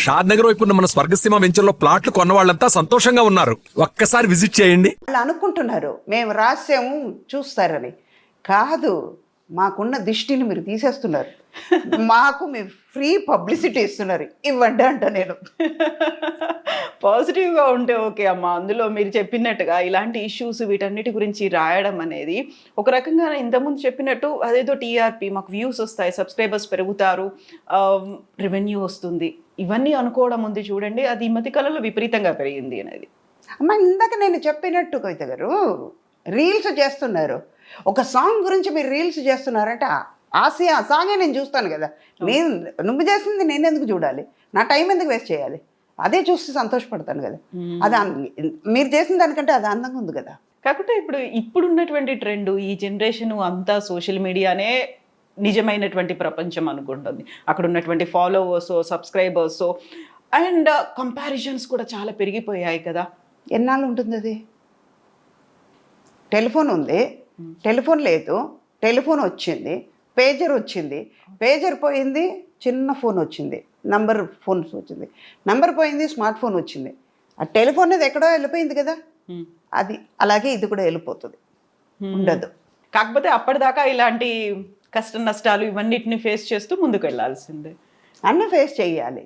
షాద్ నగర్ వైపు ఉన్న మన స్వర్గసీమ వెంచర్లో ప్లాట్లు కొన్న వాళ్ళంతా సంతోషంగా ఉన్నారు. ఒక్కసారి విజిట్ చేయండి. వాళ్ళు అనుకుంటున్నారు మేము రాసాము చూస్తారని. కాదు, మాకున్న దిష్టిని మీరు తీసేస్తున్నారు. మాకు మీరు ఫ్రీ పబ్లిసిటీ ఇస్తున్నారు. ఇవ్వండి అంట నేను. పాజిటివ్గా ఉంటే ఓకే అమ్మ. అందులో మీరు చెప్పినట్టుగా ఇలాంటి ఇష్యూస్ వీటన్నిటి గురించి రాయడం అనేది ఒక రకంగా ఇంతకుముందు చెప్పినట్టు అదేదో టీఆర్పీ, మాకు వ్యూస్ వస్తాయి, సబ్స్క్రైబర్స్ పెరుగుతారు, రెవెన్యూ వస్తుంది, ఇవన్నీ అనుకోవడం ఉంది చూడండి. అది ఈ మధ్య కాలంలో విపరీతంగా పెరిగింది అనేది. అమ్మ ఇందాక నేను చెప్పినట్టు కవిత గారు, రీల్స్ చేస్తున్నారు. ఒక సాంగ్ గురించి మీరు రీల్స్ చేస్తున్నారంటే ఆ సాంగే నేను చూస్తాను కదా. నువ్వు చేసింది నేను ఎందుకు చూడాలి? నా టైం ఎందుకు వేస్ట్ చేయాలి? అదే చూసి సంతోషపడతాను కదా. అది మీరు చేసిన దానికంటే అది అందంగా ఉంది కదా. కాకపోతే ఇప్పుడున్నటువంటి ట్రెండ్, ఈ జనరేషన్ అంతా సోషల్ మీడియానే నిజమైనటువంటి ప్రపంచం అనుకుంటుంది. అక్కడ ఉన్నటువంటి ఫాలోవర్స్, సబ్స్క్రైబర్స్ అండ్ కంపారిజన్స్ కూడా చాలా పెరిగిపోయాయి కదా. ఎన్నాళ్ళు ఉంటుంది అది? టెలిఫోన్ ఉంది, టెలిఫోన్ లేదు, టెలిఫోన్ వచ్చింది, పేజర్ వచ్చింది, పేజర్ పోయింది, చిన్న ఫోన్ వచ్చింది, నంబర్ ఫోన్స్ వచ్చింది, నంబర్ పోయింది, స్మార్ట్ ఫోన్ వచ్చింది. ఆ టెలిఫోన్ అనేది ఎక్కడో వెళ్ళిపోయింది కదా. అది అలాగే ఇది కూడా వెళ్ళిపోతుంది, ఉండదు. కాకపోతే అప్పటిదాకా ఇలాంటి కష్ట నష్టాలు ఇవన్నిటిని ఫేస్ చేస్తూ ముందుకు వెళ్ళాల్సిందే. అన్నీ ఫేస్ చేయాలి.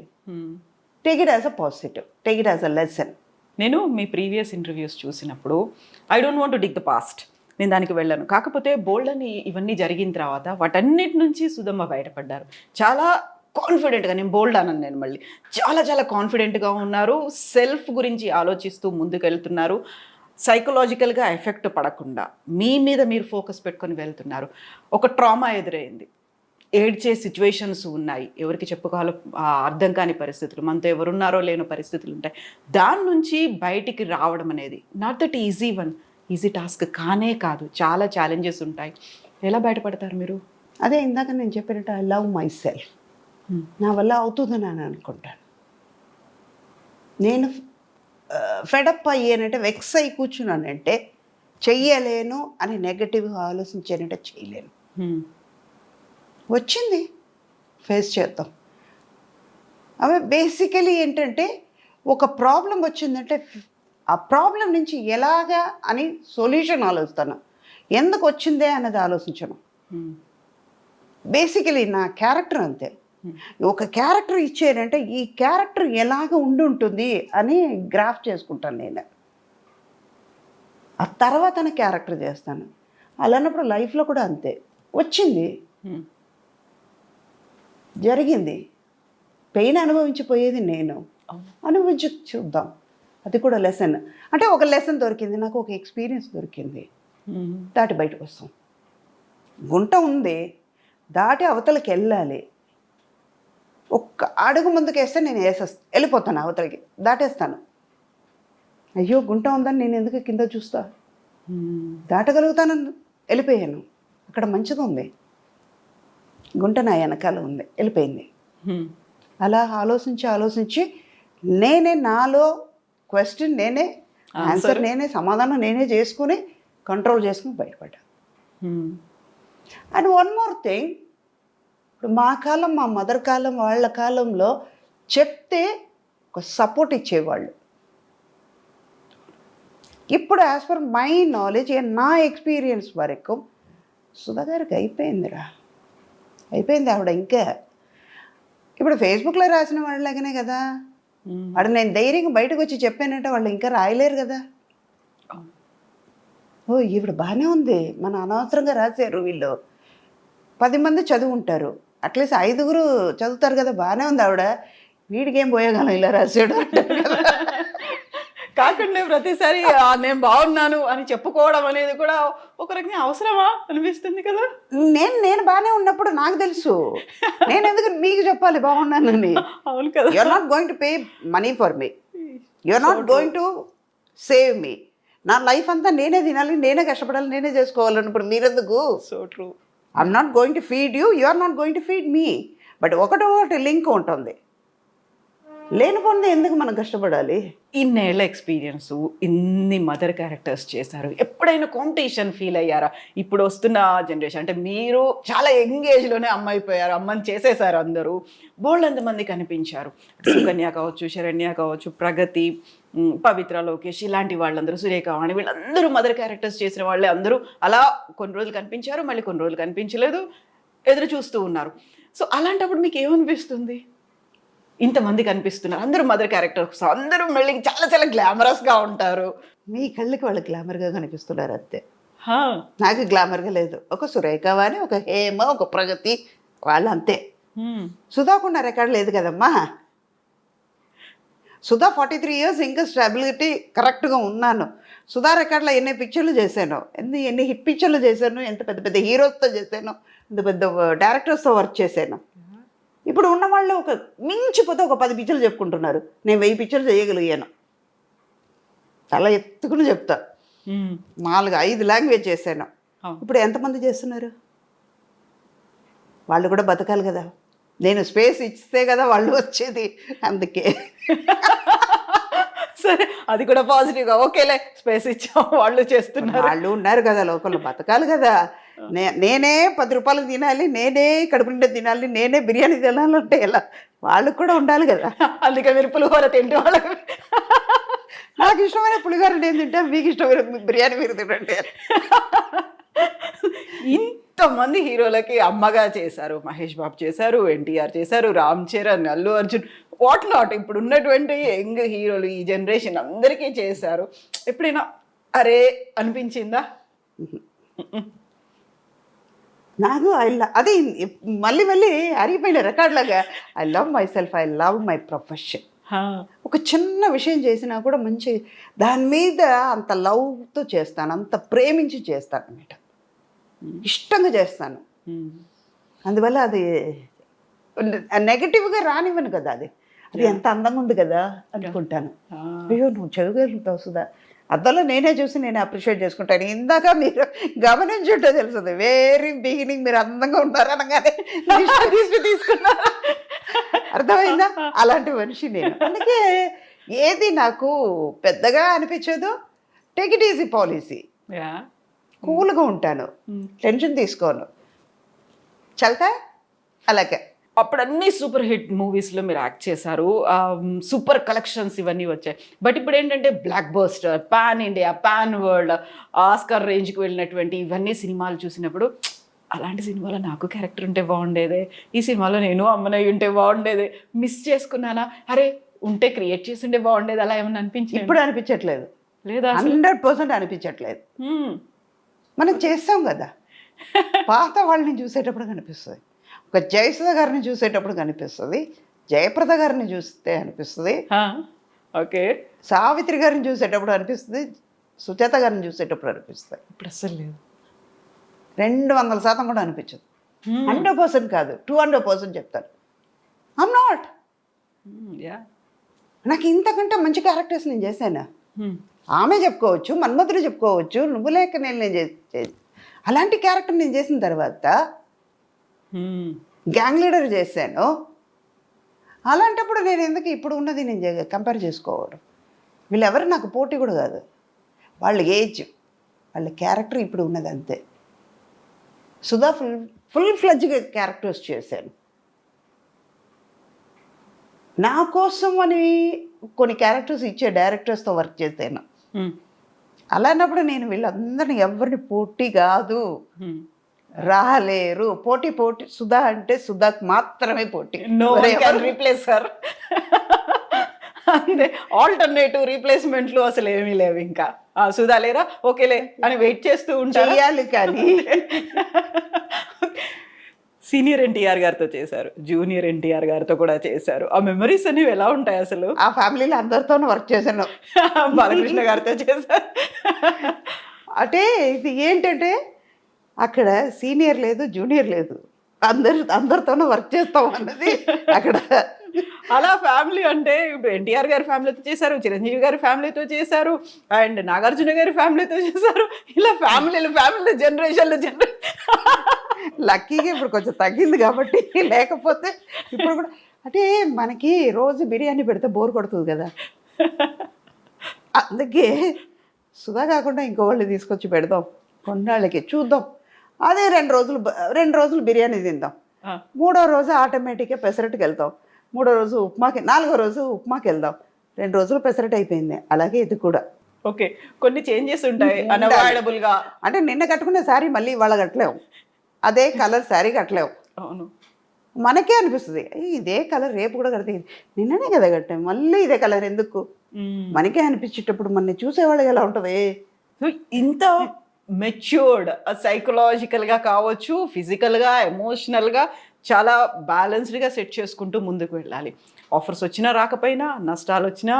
Take it as a positive, take it as a lesson. నేను మీ ప్రీవియస్ ఇంటర్వ్యూస్ చూసినప్పుడు I don't want to dig the past, నేను దానికి వెళ్ళాను. కాకపోతే బోల్డ్ అని ఇవన్నీ జరిగిన తర్వాత వాటన్నిటి నుంచి సుధమ్మ బయటపడ్డారు. చాలా కాన్ఫిడెంట్గా, నేను బోల్డ్ అన్నాను, నేను మళ్ళీ చాలా చాలా కాన్ఫిడెంట్గా ఉన్నారు. సెల్ఫ్ గురించి ఆలోచిస్తూ ముందుకు వెళ్తున్నారు. సైకలాజికల్గా ఎఫెక్ట్ పడకుండా మీ మీద మీరు ఫోకస్ పెట్టుకొని వెళ్తున్నారు. ఒక ట్రామా ఎదురైంది, ఏడ్చే సిచ్యువేషన్స్ ఉన్నాయి, ఎవరికి చెప్పుకోవాలో అర్థం కాని పరిస్థితులు, మనతో ఎవరున్నారో లేని పరిస్థితులు ఉంటాయి. దాని నుంచి బయటికి రావడం అనేది నాట్ దట్ ఈజీ టాస్క్ కానే కాదు. చాలా ఛాలెంజెస్ ఉంటాయి. ఎలా బయటపడతారు మీరు? అదే ఇందాక నేను చెప్పినట్టు ఐ లవ్ మై సెల్ఫ్. నా వల్ల అవుతుందని నేను అనుకుంటాను. నేను ఫెడప్ అయ్యానంటే, వెక్స్ అయి కూర్చున్నానంటే చెయ్యలేను అని నెగటివ్గా ఆలోచించానంటే చేయలేను. వచ్చింది, ఫేస్ చేద్దాం. అవి బేసికలీ ఏంటంటే, ఒక ప్రాబ్లం వచ్చిందంటే ఆ ప్రాబ్లం నుంచి ఎలాగా అని సొల్యూషన్ ఆలోచిస్తాను, ఎందుకు వచ్చిందే అన్నది ఆలోచించను. బేసికలీ నా క్యారెక్టర్ అంతే. ఒక క్యారెక్టర్ ఇచ్చారంటే ఈ క్యారెక్టర్ ఎలాగ ఉంటుంది అని గ్రాఫ్ చేసుకుంటాను నేను. ఆ తర్వాత క్యారెక్టర్ చేస్తాను. అలాన్నప్పుడు లైఫ్లో కూడా అంతే. వచ్చింది, జరిగింది, పెయిన్ అనుభవించిపోయేది నేను, అనుభవించి చూద్దాం. అది కూడా లెసన్. అంటే ఒక లెసన్ దొరికింది నాకు, ఒక ఎక్స్పీరియన్స్ దొరికింది, దాటి బయటకు వస్తాం. గుంట ఉంది, దాటి అవతలకి వెళ్ళాలి. ఒక్క అడుగు ముందుకు వేస్తే నేను వెళ్ళిపోతాను అవతలకి, దాటేస్తాను. అయ్యో గుంట ఉందని నేను ఎందుకు కింద చూస్తా, దాటగలుగుతాను, వెళ్ళిపోయాను. అక్కడ మంచిగా ఉంది, గుంట నా వెనకాల ఉంది, వెళ్ళిపోయింది. అలా ఆలోచించి నేనే నాలో క్వశ్చన్ నేనే, ఆన్సర్ నేనే, సమాధానం నేనే చేసుకుని కంట్రోల్ చేసుకుని బయటపడ్డా. అండ్ వన్ మోర్ థింగ్, ఇప్పుడు మా కాలం, మా మదర్ కాలం, వాళ్ళ కాలంలో చెప్తే ఒక సపోర్ట్ ఇచ్చేవాళ్ళు. ఇప్పుడు యాజ్ పర్ మై నాలెడ్జ్, నా ఎక్స్పీరియన్స్ వరకు సుధా గారికి అయిపోయిందిరా, అయిపోయింది. ఆవిడ ఇంకా ఇప్పుడు ఫేస్బుక్లో రాసిన వాళ్ళలాగానే కదా. వాడు నేను ధైర్యంగా బయటకు వచ్చి చెప్పానంటే వాళ్ళు ఇంకా రాయలేరు కదా. ఓ ఈవిడ బాగానే ఉంది, మన అనవసరంగా రాశారు వీళ్ళు, 10 మంది చదువు ఉంటారు, అట్లీస్ట్ 5గురు చదువుతారు కదా, బాగానే ఉంది ఆవిడ, వీడికేం పోయేగాలం ఇలా రాశాడు కాకుండా ప్రతిసారి నేను బాగున్నాను అని చెప్పుకోవడం అనేది కూడా ఒక రకంగా అవసరమా అనిపిస్తుంది కదా. నేను బాగానే ఉన్నప్పుడు నాకు తెలుసు, నేను ఎందుకు మీకు చెప్పాలి బాగున్నానని? అవును కదా. You're not going to pay money for me, you're not going to save me. నా లైఫ్ అంతా నేనే తినాలి, నేనే కష్టపడాలి, నేనే చేసుకోవాలన్నప్పుడు మీరెందుకు? So true. I'm not going to feed you, you are not going to feed me. But ఒకటి లింక్ ఉంటుంది. లేనిపోయింది ఎందుకు మనం కష్టపడాలి? ఇన్నేళ్ల ఎక్స్పీరియన్స్, ఇన్ని మదర్ క్యారెక్టర్స్ చేశారు, ఎప్పుడైనా కాంపిటీషన్ ఫీల్ అయ్యారా? ఇప్పుడు వస్తున్న జనరేషన్ అంటే మీరు చాలా యంగ్ ఏజ్లోనే అమ్మ అయిపోయారు, అమ్మని చేసేసారు అందరూ, బోల్డ్ ఎంతమంది కనిపించారు. సుకన్య కావచ్చు, శరణ్య కావచ్చు, ప్రగతి, పవిత్ర, లోకేష్, ఇలాంటి వాళ్ళందరూ, సురేఖ వాణి, వీళ్ళందరూ మదర్ క్యారెక్టర్స్ చేసిన వాళ్ళే అందరూ అలా కొన్ని రోజులు కనిపించారు, మళ్ళీ కొన్ని రోజులు కనిపించలేదు, ఎదురు చూస్తూ ఉన్నారు. సో అలాంటప్పుడు మీకు ఏమనిపిస్తుంది? ఇంతమంది కనిపిస్తున్నారు, అందరూ మదర్ క్యారెక్టర్స్, అందరూ మళ్ళీ చాలా చాలా గ్లామరస్గా ఉంటారు. మీ కళ్ళకి వాళ్ళు గ్లామర్గా కనిపిస్తున్నారు అంతే. హా. నాకు గ్లామర్గా లేదు. ఒక సురేఖ వాణి, ఒక హేమ, ఒక ప్రగతి, వాళ్ళు అంతే. సుధాకున్న రికార్డు లేదు కదమ్మా. సుధా 43 years ఇంకా స్టెబిలిటీ కరెక్ట్గా ఉన్నాను. సుధా రికార్డులో ఎన్ని పిక్చర్లు చేశాను, ఎన్ని హిట్ పిక్చర్లు చేశాను, ఎంత పెద్ద పెద్ద హీరోస్తో చేశాను, పెద్ద పెద్ద డైరెక్టర్స్తో వర్క్ చేశాను. ఇప్పుడు ఉన్న వాళ్ళు ఒక మించిపోతే ఒక 10 పిక్చర్లు చెప్పుకుంటున్నారు. నేను 1000 పిక్చర్లు చేయగలిగాను. చాలా ఎత్తుకుని చెప్తా. 4-5 లాంగ్వేజ్ చేశాను. ఇప్పుడు ఎంతమంది చేస్తున్నారు? వాళ్ళు కూడా బతకాలి కదా. నేను స్పేస్ ఇస్తే కదా వాళ్ళు వచ్చేది. అందుకే సరే, అది కూడా పాజిటివ్గా ఓకేలే, స్పేస్ ఇచ్చాం, వాళ్ళు చేస్తున్నారు, వాళ్ళు ఉన్నారు కదా లోకల్, బతకాలి కదా. నేనే 10 రూపాయలకు తినాలి, నేనే కడుపు నిండా తినాలి, నేనే బిర్యానీ తినాలంటే ఎలా? వాళ్ళకు కూడా ఉండాలి కదా. అందుకే మీరు పులిహోర తింటే వాళ్ళకి. నాకు ఇష్టమైన పులిహోర నేను తింటా, మీకు ఇష్టమైన బిర్యానీ మీరు తినండి. ఇంతమంది హీరోలకి అమ్మగా చేశారు. మహేష్ బాబు చేశారు, ఎన్టీఆర్ చేశారు, రామ్ చరణ్, అల్లు అర్జున్, వాట్ నాట్. ఇప్పుడు ఉన్నటువంటి యంగ్ హీరోలు ఈ జనరేషన్ అందరికీ చేశారు. ఎప్పుడైనా అరే అనిపించిందా? నాకు అది మళ్ళీ మళ్ళీ అరిగిపోయిన రికార్డులాగా I love myself, I love my profession. ఒక చిన్న విషయం చేసినా కూడా మంచి దాని మీద అంత లవ్తో చేస్తాను, అంత ప్రేమించి చేస్తాను అన్నమాట. ఇష్టంగా చేస్తాను. అందువల్ల అది నెగటివ్గా రానివ్వను కదా. అది ఎంత అందంగా ఉంది కదా అనుకుంటాను. అయ్యో నువ్వు చేయగలుగుతావు సుధా, అద్దంలో నేనే చూసి నేను అప్రిషియేట్ చేసుకుంటాను. ఇందాక మీరు గమనించుంటే తెలుస్తుంది, వెరీ బిగినింగ్ మీరు అందంగా ఉంటారు అనగానే తీసుకున్నారు. అర్థమైందా? అలాంటి మనిషి నేను. అందుకే ఏది నాకు పెద్దగా అనిపించదు. Take it easy policy. కూల్గా ఉంటాను, టెన్షన్ తీసుకోను, చల్తా అలాగే. అప్పుడు అన్ని సూపర్ హిట్ మూవీస్లో మీరు యాక్ట్ చేశారు, సూపర్ కలెక్షన్స్ ఇవన్నీ వచ్చాయి. బట్ ఇప్పుడు ఏంటంటే block buster, pan India, pan world, Oscar రేంజ్కి వెళ్ళినటువంటి ఇవన్నీ సినిమాలు చూసినప్పుడు అలాంటి సినిమాలో నాకు క్యారెక్టర్ ఉంటే బాగుండేదే, ఈ సినిమాలో నేను అమ్మనయ్య ఉంటే బాగుండేదే, మిస్ చేసుకున్నానా, అరే ఉంటే క్రియేట్ చేసి ఉంటే బాగుండేది, అలా ఏమన్నా అనిపించింది? ఇప్పుడు అనిపించట్లేదు, లేదా 100% అనిపించట్లేదు. మనం చేస్తాం కదా. పాత వాళ్ళని చూసేటప్పుడు కనిపిస్తుంది, ఒక జయసుధ గారిని చూసేటప్పుడు కనిపిస్తుంది, జయప్రద గారిని చూస్తే అనిపిస్తుంది, ఓకే, సావిత్రి గారిని చూసేటప్పుడు అనిపిస్తుంది, సుచేత గారిని చూసేటప్పుడు అనిపిస్తుంది. ఇప్పుడు అసలు లేదు, 200% కూడా అనిపించదు. 100% కాదు, 200% చెప్తాను. I'm not. నాకు ఇంతకంటే మంచి క్యారెక్టర్స్ నేను చేశాను. ఆమె చెప్పుకోవచ్చు, మన్మధుడు చెప్పుకోవచ్చు, నువ్వు లేక నేను చేసి అలాంటి క్యారెక్టర్ నేను చేసిన తర్వాత గ్యాంగ్ లీడర్ చేశాను. అలాంటప్పుడు నేను ఎందుకు ఇప్పుడు ఉన్నది నేను కంపేర్ చేసుకోవడం? వీళ్ళెవరు నాకు పోటీ కూడా కాదు. వాళ్ళ ఏజ్, వాళ్ళ క్యారెక్టర్ ఇప్పుడు ఉన్నది అంతే. సుధా ఫుల్ ఫ్లెడ్జ్గా క్యారెక్టర్స్ చేశాను. నా కోసం అని కొన్ని క్యారెక్టర్స్ ఇచ్చే డైరెక్టర్స్తో వర్క్ చేశాను. అలాంటప్పుడు నేను వీళ్ళందరినీ ఎవరిని పోటీ కాదు, రాలేరు. పోటీ సుధా అంటే సుధాకు మాత్రమే పోటీ. రీప్లేసర్ అంతే, ఆల్టర్నేటివ్ రీప్లేస్మెంట్లు అసలు ఏమీ లేవు. ఇంకా సుధా లేరా, ఓకేలే అని వెయిట్ చేస్తూ ఉంటారు. చేయాలి కానీ సీనియర్ ఎన్టీఆర్ గారితో చేశారు, జూనియర్ ఎన్టీఆర్ గారితో కూడా చేశారు. ఆ మెమరీస్ అనేవి ఎలా ఉంటాయి అసలు? ఆ ఫ్యామిలీలో అందరితోనూ వర్క్ చేశాను. బాలకృష్ణ గారితో చేశారు. అంటే ఇది ఏంటంటే అక్కడ సీనియర్ లేదు, జూనియర్ లేదు, అందరితోనూ వర్క్ చేస్తాం అన్నది అక్కడ. అలా ఫ్యామిలీ అంటే ఇప్పుడు ఎన్టీఆర్ గారి ఫ్యామిలీతో చేశారు, చిరంజీవి గారి ఫ్యామిలీతో చేశారు, అండ్ నాగార్జున గారి ఫ్యామిలీతో చేశారు. ఇలా ఫ్యామిలీ జనరేషన్ లక్కీగా ఇప్పుడు కొంచెం తగ్గింది కాబట్టి, లేకపోతే ఇప్పుడు కూడా అంటే మనకి రోజు బిర్యానీ పెడితే బోర్ కొడుతుంది కదా, అందుకే సుధా కాకుండా ఇంకో వాళ్ళు తీసుకొచ్చి పెడదాం కొన్నాళ్ళకి చూద్దాం. అదే 2 రోజులు బిర్యానీ తిందాం, ఆ. 3వ రోజు ఆటోమేటిక్గా పెసరట్టుకి వెళ్తాం, 3వ రోజు ఉప్మాకి, 4వ రోజు ఉప్మాకి వెళ్దాం. 2 రోజులు పెసరట్టు అయిపోయింది. అలాగే ఇది కూడా. ఓకే, కొన్ని చేంజెస్ ఉంటాయి అన్అవాయిడబుల్ గా. అంటే నిన్న కట్టుకునే శారీ మళ్ళీ ఇవాళ కట్టలేము, అదే కలర్ శారీ కట్టలేము. అవును. మనకే అనిపిస్తుంది ఇదే కలర్ రేపు కూడా కడితే నిన్ననే కదా కట్టాం, మళ్ళీ ఇదే కలర్ ఎందుకు, మనకే అనిపించేటప్పుడు మన చూసేవాళ్ళకి ఎలా ఉంటుంది. సో ఇంత మెచ్యూర్డ్ సైకలాజికల్గా కావచ్చు, ఫిజికల్గా, ఎమోషనల్గా చాలా బ్యాలెన్స్డ్గా సెట్ చేసుకుంటూ ముందుకు వెళ్ళాలి. ఆఫర్స్ వచ్చినా రాకపోయినా, నష్టాలు వచ్చినా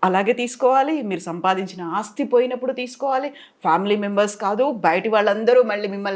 అలాగే తీసుకోవాలి. మీరు సంపాదించిన ఆస్తి పోయినప్పుడు తీసుకోవాలి. ఫ్యామిలీ మెంబర్స్ కాదు, బయటి వాళ్ళందరూ మళ్ళీ మిమ్మల్ని